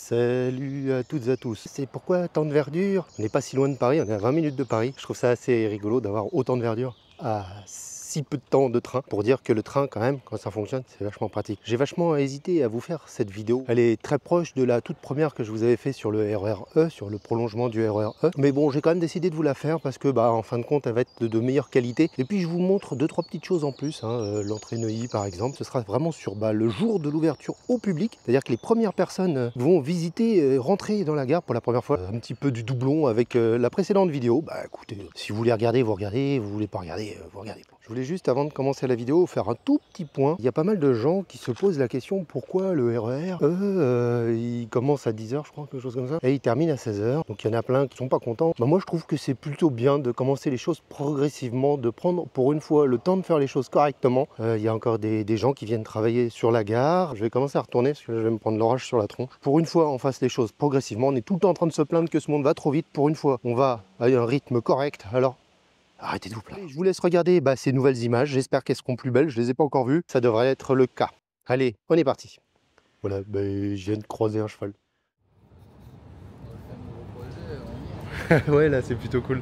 Salut à toutes et à tous. C'est pourquoi tant de verdure? On n'est pas si loin de Paris, on est à 20 minutes de Paris. Je trouve ça assez rigolo d'avoir autant de verdure à si peu de temps de train, pour dire que le train quand même, quand ça fonctionne, c'est vachement pratique. J'ai vachement hésité à vous faire cette vidéo. Elle est très proche de la toute première que je vous avais fait sur le RER E, sur le prolongement du RER E. Mais bon, j'ai quand même décidé de vous la faire parce que en fin de compte, elle va être de meilleure qualité. Et puis je vous montre 2-3 petites choses en plus, l'entrée Neuilly par exemple. Ce sera vraiment sur le jour de l'ouverture au public. C'est-à-dire que les premières personnes vont visiter, rentrer dans la gare pour la première fois. Un petit peu du doublon avec la précédente vidéo. Écoutez, si vous voulez regarder, vous regardez. Vous voulez pas regarder, vous regardez pas. Je voulais juste, avant de commencer la vidéo, faire un tout petit point. Il y a pas mal de gens qui se posent la question pourquoi le RER, il commence à 10h, je crois, quelque chose comme ça, et il termine à 16h. Donc il y en a plein qui sont pas contents. Moi, je trouve que c'est plutôt bien de commencer les choses progressivement, de prendre pour une fois le temps de faire les choses correctement. Il y a encore des gens qui viennent travailler sur la gare. Je vais commencer à retourner parce que je vais me prendre l'orage sur la tronche. Pour une fois, on fasse les choses progressivement. On est tout le temps en train de se plaindre que ce monde va trop vite. Pour une fois, on va à un rythme correct. Alors, arrêtez de vous plaindre. Je vous laisse regarder ces nouvelles images. J'espère qu'elles seront plus belles. Je les ai pas encore vues. Ça devrait être le cas. Allez, on est parti. Voilà, je viens de croiser un cheval. Ouais, là, c'est plutôt cool.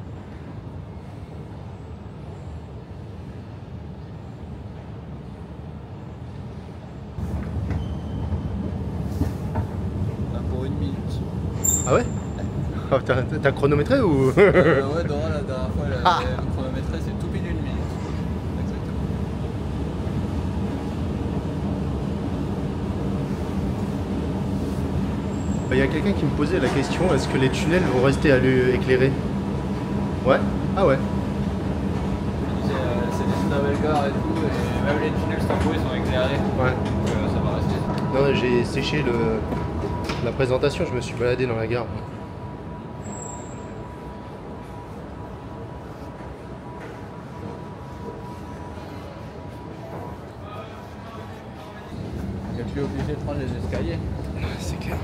Pour 1 minute. Ah ouais? Oh, t'as chronométré ou? Ouais, Dora, la dernière fois, elle avait chronométré, c'est tout pile 1 minute. Exactement. Il y a quelqu'un qui me posait la question, est-ce que les tunnels vont rester éclairés? Ouais? Ah ouais. C'est des nouvelles gares et tout, et même les tunnels Stamford ils sont éclairés. Ouais. Donc ça va rester. Non, j'ai séché la présentation, je me suis baladé dans la gare. Et puis obligé de prendre les escaliers. C'est clair.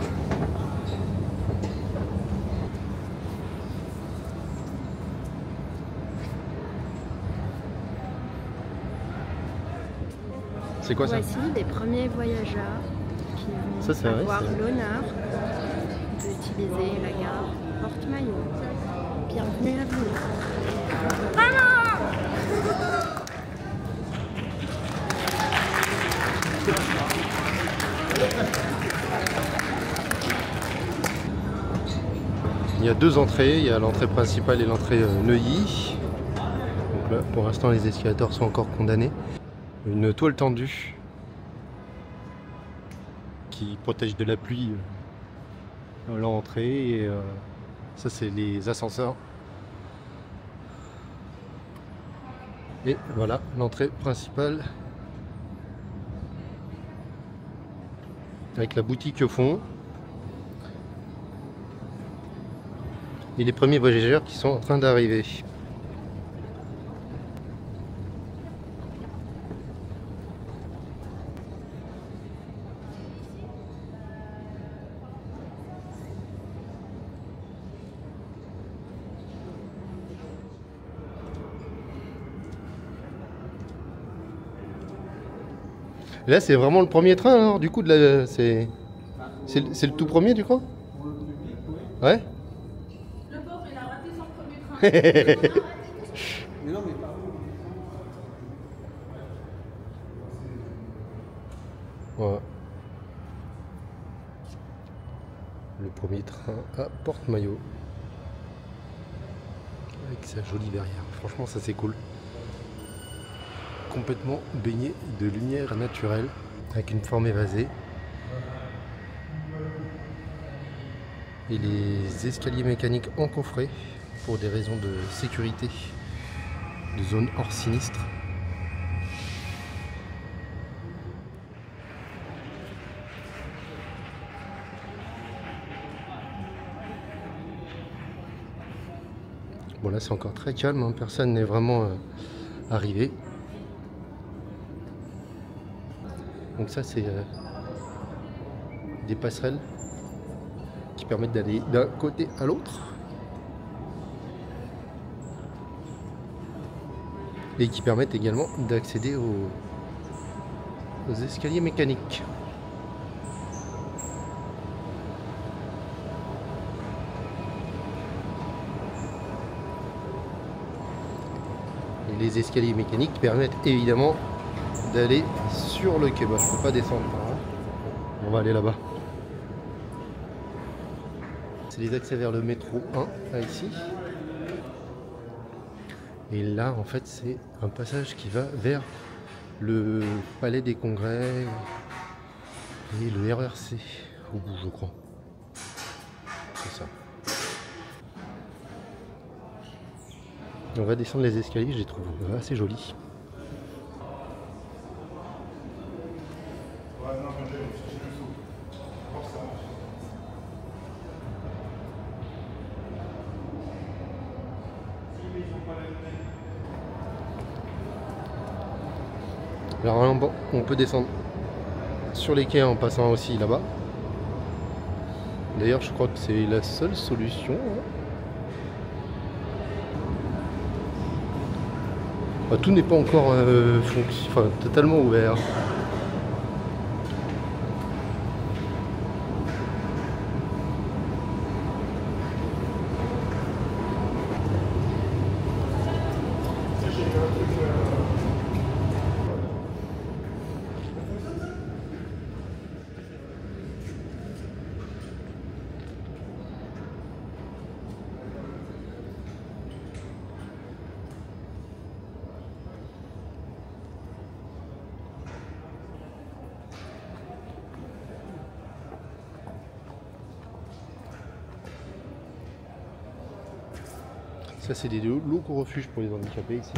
C'est quoi ça? Voici les premiers voyageurs qui vont avoir l'honneur d'utiliser la gare Porte-Maillot. Bienvenue à vous. Il y a deux entrées, il y a l'entrée principale et l'entrée Neuilly. Donc là, pour l'instant, les escalators sont encore condamnés. Une toile tendue qui protège de la pluie l'entrée. Et ça, c'est les ascenseurs. Et voilà l'entrée principale avec la boutique au fond. Et les premiers voyageurs qui sont en train d'arriver. Là, c'est vraiment le premier train, alors, du coup, c'est le tout premier, du coup? Ouais. Le pauvre, il a raté son premier train. Mais non, mais pas. Voilà. Le premier train à Porte-Maillot. Avec sa jolie verrière. Franchement, ça c'est cool. Complètement baigné de lumière naturelle. Avec une forme évasée. Et les escaliers mécaniques en coffret. Pour des raisons de sécurité. De zone hors sinistre. Bon, là c'est encore très calme, hein. Personne n'est vraiment arrivé. Donc ça c'est des passerelles qui permettent d'aller d'un côté à l'autre. Et qui permettent également d'accéder aux escaliers mécaniques. les escaliers mécaniques permettent évidemment d'aller sur le quai. Bah, je peux pas descendre par là. On va aller là-bas. C'est les accès vers le métro 1, là ici. Et là, en fait, c'est un passage qui va vers le Palais des Congrès et le RERC au bout, je crois. C'est ça. On va descendre les escaliers, je les trouve assez jolis. Alors bon, on peut descendre sur les quais en passant aussi là-bas. D'ailleurs, je crois que c'est la seule solution. Enfin, tout n'est pas encore totalement ouvert. Ça, c'est des locaux refuges pour les handicapés ici.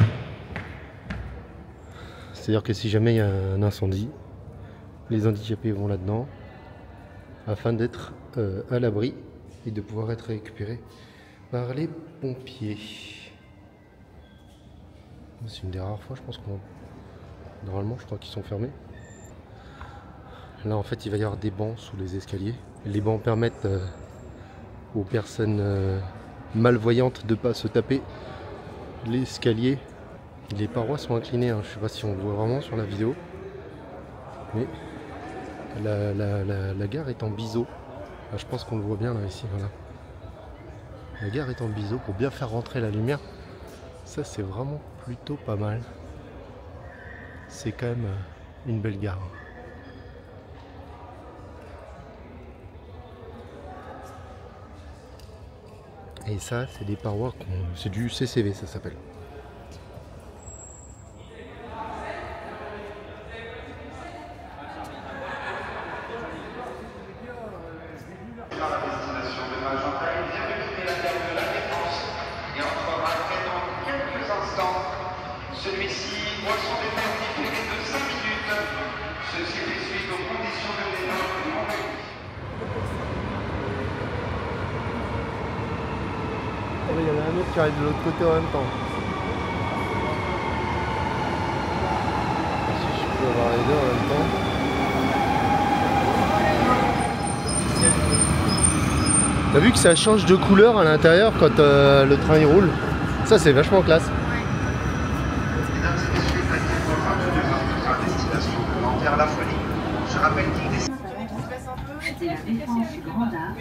C'est-à-dire que si jamais il y a un incendie, les handicapés vont là-dedans afin d'être à l'abri et de pouvoir être récupérés par les pompiers. C'est une des rares fois, je pense qu'on... Normalement, je crois qu'ils sont fermés. Là, en fait, il va y avoir des bancs sous les escaliers. Les bancs permettent aux personnes malvoyantes de ne pas se taper l'escalier. Les parois sont inclinées, hein. Je ne sais pas si on le voit vraiment sur la vidéo. Mais la gare est en biseau. Là, je pense qu'on le voit bien là, ici. Voilà. La gare est en biseau pour bien faire rentrer la lumière. Ça, c'est vraiment plutôt pas mal. C'est quand même une belle gare. Et ça, c'est des parois, c'est du CCV, ça s'appelle. Celui-ci voit son départ différé de 5 minutes. Ceci fait suite aux conditions de départ du rendez-vous. Il y en a un autre qui arrive de l'autre côté en même temps. Si je peux avoir les deux en même temps. T'as vu que ça change de couleur à l'intérieur quand le train il roule? Ça, c'est vachement classe. La folie. Je rappelle qu'il décide. C'est la défense Grand Art.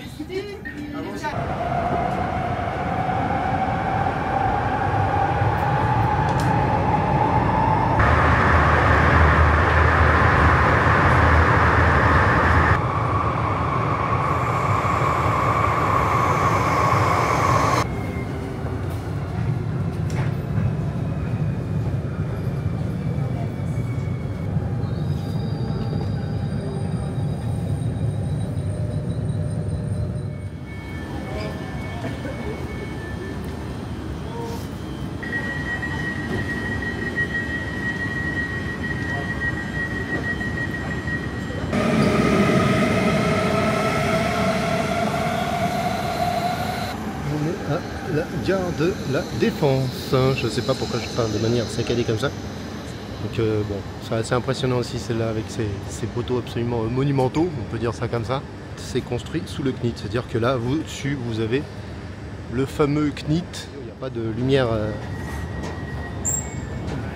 La gare de la Défense. Je sais pas pourquoi je parle de manière saccadée comme ça. Donc bon, c'est assez impressionnant aussi celle-là avec ces poteaux absolument monumentaux, on peut dire ça comme ça. C'est construit sous le CNIT, c'est-à-dire que là, dessus, vous avez le fameux CNIT. Il n'y a pas de lumière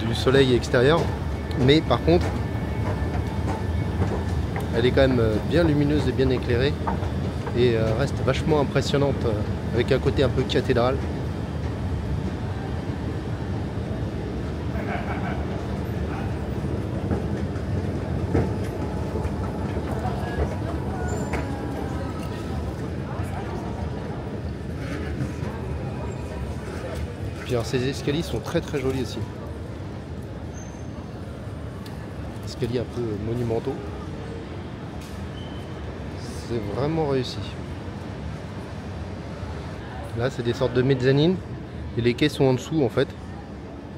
du soleil extérieur, mais par contre, elle est quand même bien lumineuse et bien éclairée et reste vachement impressionnante avec un côté un peu cathédrale. Puis alors ces escaliers sont très jolis aussi. Escaliers un peu monumentaux. C'est vraiment réussi. Là c'est des sortes de mezzanines et les quais sont en dessous en fait.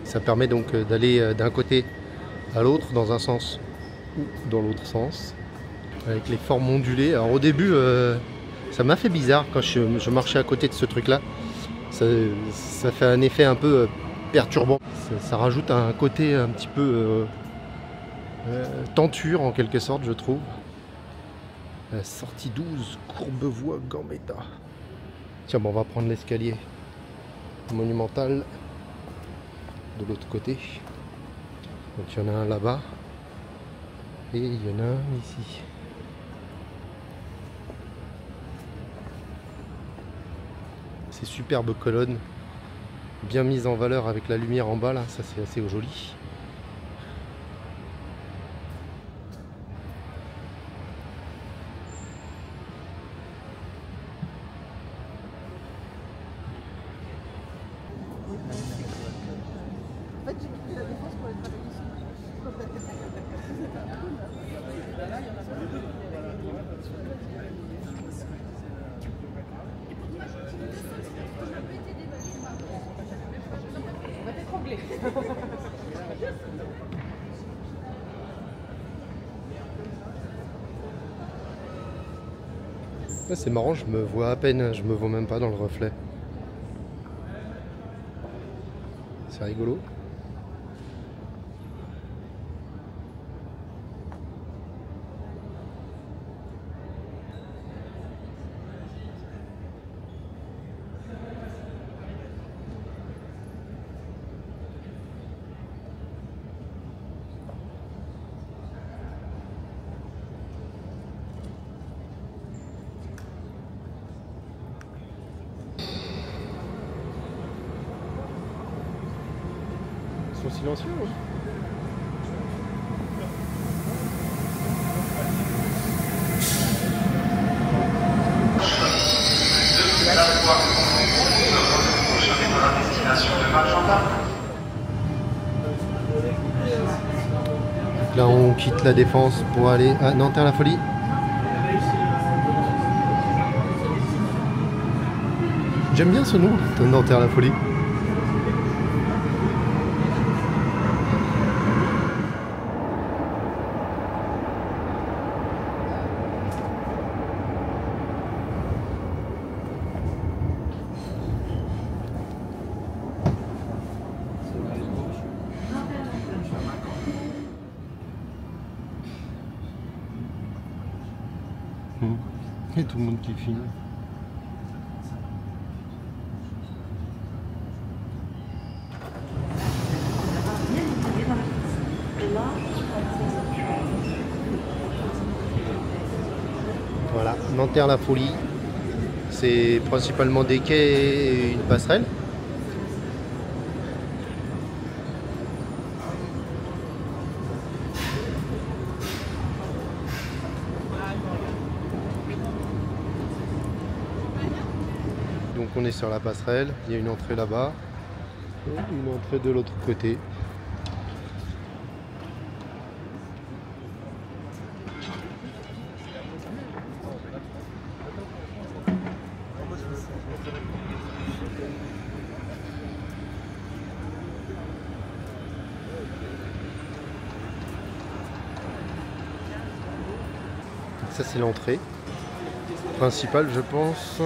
Ça permet donc d'aller d'un côté à l'autre dans un sens ou dans l'autre sens. Avec les formes ondulées. Alors au début ça m'a fait bizarre quand je marchais à côté de ce truc là. Ça fait un effet un peu perturbant. Ça rajoute un côté un petit peu tenture en quelque sorte je trouve. Sortie 12, Courbevoie, Gambetta. Tiens, bon, on va prendre l'escalier monumental de l'autre côté. Donc il y en a un là-bas et il y en a un ici. Ces superbes colonnes bien mises en valeur avec la lumière en bas là, ça c'est assez joli. C'est marrant, je me vois à peine, je me vois même pas dans le reflet. C'est rigolo. Ils sont silencieux, hein. Là on quitte la Défense pour aller à Nanterre-la-Folie. J'aime bien ce nom, Nanterre-la-Folie. Et tout le monde qui filme. Voilà, Nanterre-la-Folie. C'est principalement des quais et une passerelle. Donc on est sur la passerelle, il y a une entrée là-bas, une entrée de l'autre côté. Ça c'est l'entrée principale je pense.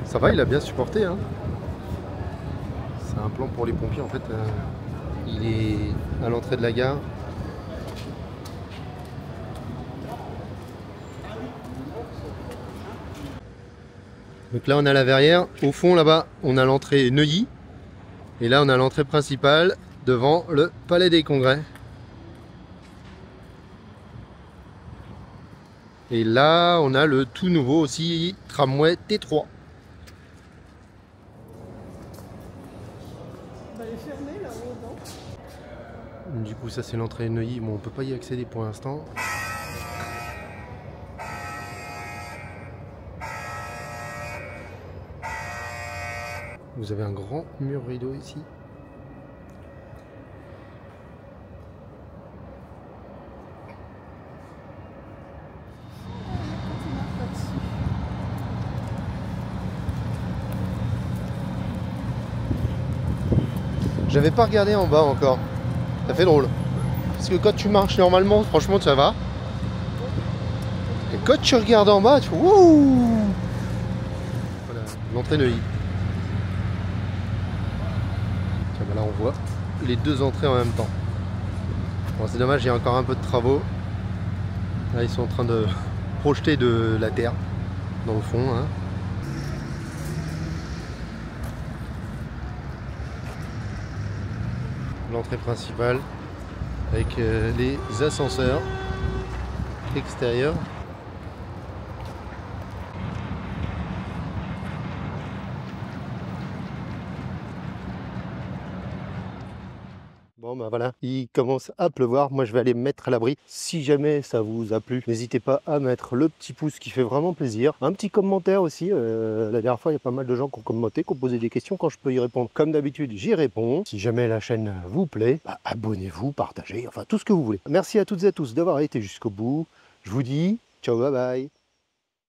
Ça va, il a bien supporté, hein. C'est un plan pour les pompiers en fait. Il est à l'entrée de la gare. Donc là on a la verrière, au fond là-bas on a l'entrée Neuilly, et là on a l'entrée principale devant le Palais des Congrès. Et là on a le tout nouveau aussi tramway T3. Du coup ça c'est l'entrée Neuilly, bon on peut pas y accéder pour l'instant. Vous avez un grand mur rideau ici. J'avais pas regardé en bas encore. Ça fait drôle. Parce que quand tu marches normalement, franchement ça va. Et quand tu regardes en bas, tu fais wouh. Voilà, l'entrée Neuilly. Tiens, bah là on voit les deux entrées en même temps. Bon, c'est dommage, il y a encore un peu de travaux. Là ils sont en train de projeter de la terre dans le fond. Hein. L'entrée principale avec les ascenseurs extérieurs. Bon bah voilà, il commence à pleuvoir, moi je vais aller me mettre à l'abri. Si jamais ça vous a plu, n'hésitez pas à mettre le petit pouce qui fait vraiment plaisir. Un petit commentaire aussi, la dernière fois il y a pas mal de gens qui ont commenté, qui ont posé des questions, quand je peux y répondre. Comme d'habitude j'y réponds. Si jamais la chaîne vous plaît, bah, abonnez-vous, partagez, enfin tout ce que vous voulez. Merci à toutes et à tous d'avoir été jusqu'au bout. Je vous dis ciao, bye bye.